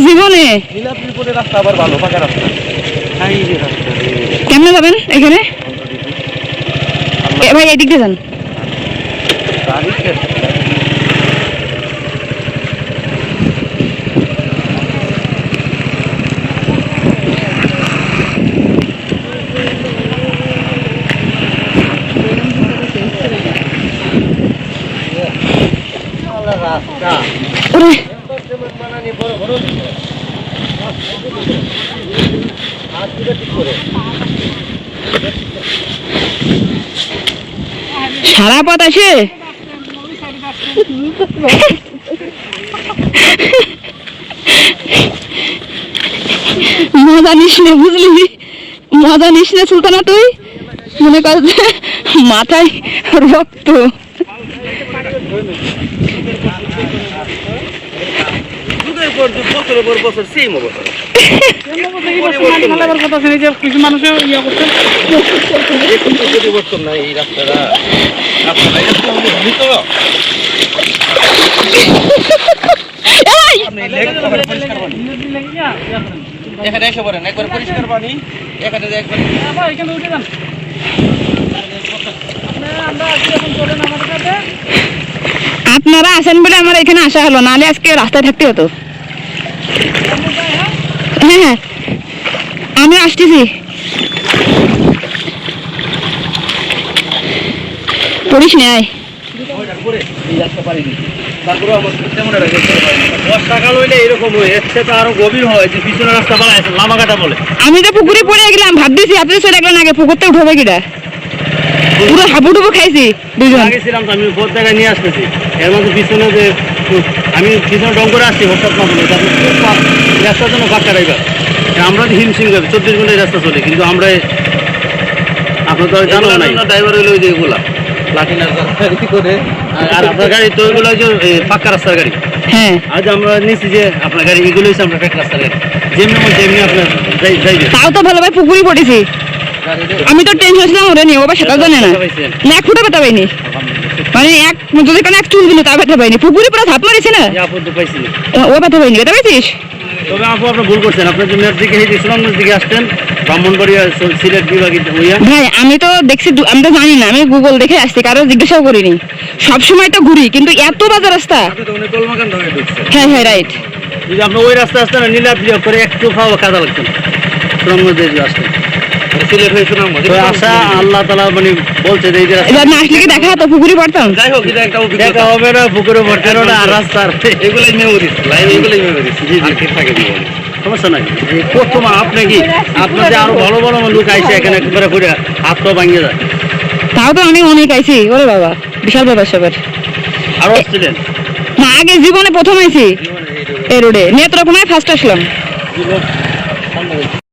জীবনে নীলাদ্রিপুরের রাস্তা আবার ভালো, পাকা রাস্তা। কেমনে যাবেন এখানে? ভাই এদিক দিয়ে যান। সারা পথ আসে মজা নিস নে, বুঝলি? মজা নিস নে সুলতানা, তুই মনে কর মাথায় রক্ত। আপনারা আসেন বলে আমার এখানে আসা হলো, নাহলে আজকে রাস্তায় থাকতে হতো। হ্যাঁ হ্যাঁ আমি আসতেছি। পড়িস নে, আয়। আমি তো পুকুরে পড়ে গেলাম, ভাবতেছি আপনি চলে গেলেন আগে, পুকুরতে উঠবে কিটা, পুরো হাবুডুবু খাইছি দুজন। আমি বহুত জায়গায় নিয়ে আসতেছি, এর মধ্যে পিছনে যে আমি পিছনে ডং করে আসছি হঠাৎ না বলে রাস্তার জন্য বাক্কা ড্রাইভার। আমরা হিমশিম যাবে 24 ঘন্টায় রাস্তা চলে, কিন্তু আমরা আপনার তো জানো না ড্রাইভার হইলো ওই যে এগুলা লাঠিনার করে, আর আপনার গাড়ি তো ওইগুলো যে পাক্কা রাস্তার গাড়ি। হ্যাঁ আজ আমরা নিচ্ছি যে আপনার গাড়ি এগুলো হচ্ছে আমরা পাক্কা রাস্তার গাড়ি, যেমনি মন তেমনি আপনার যাইবে। তাও তো ভালো ভাই পুকুরে পড়েছি, আমি তো টেনশন ছিলাম ওরে নিয়ে, ও বা সেটা জানে না, এক ফুটা ব্যথা পাইনি, মানে যদি কোনো এক চুল দিল তা ব্যথা পাইনি, পুকুরে পুরো ধাপ মারিছে না, ও ব্যথা পাইনি। ব্যথা পাইছিস? তবে আপু আপনি ভুল করছেন, আপনার জমির দিকে সুনামগঞ্জ দিকে আসতেন, ব্রাহ্মণবাড়িয়া সিলেট বিভাগে ভাই আমি তো দেখছি, আমি তো জানি না, আমি গুগল দেখে আসছি, কারো জিজ্ঞাসাও করিনি। সবসময় তো ঘুরি, কিন্তু এত বাজে রাস্তা। হ্যাঁ হ্যাঁ রাইট। যদি আপনি ওই রাস্তা আসতেন না, নীলাদ্রি করে একটু খাওয়া কাদা লাগতেন, সুনামগঞ্জ আসতেন সিলেট হয়ে সুনামগঞ্জ আশা আল্লাহ তাআলা মানে বলছে যে এই রাস্তা না আসলে কি দেখা হতো, পুকুরে পড়তাম। যাই হোক, এটা একটা দেখা হবে না, পুকুরে পড়তে না, আর রাস্তার এগুলাই মেমোরিজ, লাইন এগুলাই মেমোরিজ। জি জি ঠিক থাকে, সমস্যা নাই। প্রথম আপনি কি আপনার যে আরো ভালো ভালো লোক আইছে এখানে, একবারে করে হাত পা ভাঙিয়ে যায়। তাও তো অনেক আইছি, ওরে বাবা বিশাল ব্যাপার সবার। আরো আসছিলেন না, আগে জীবনে প্রথম আইছি এই রোডে, নেত্রকোনায় ফার্স্ট আসলাম।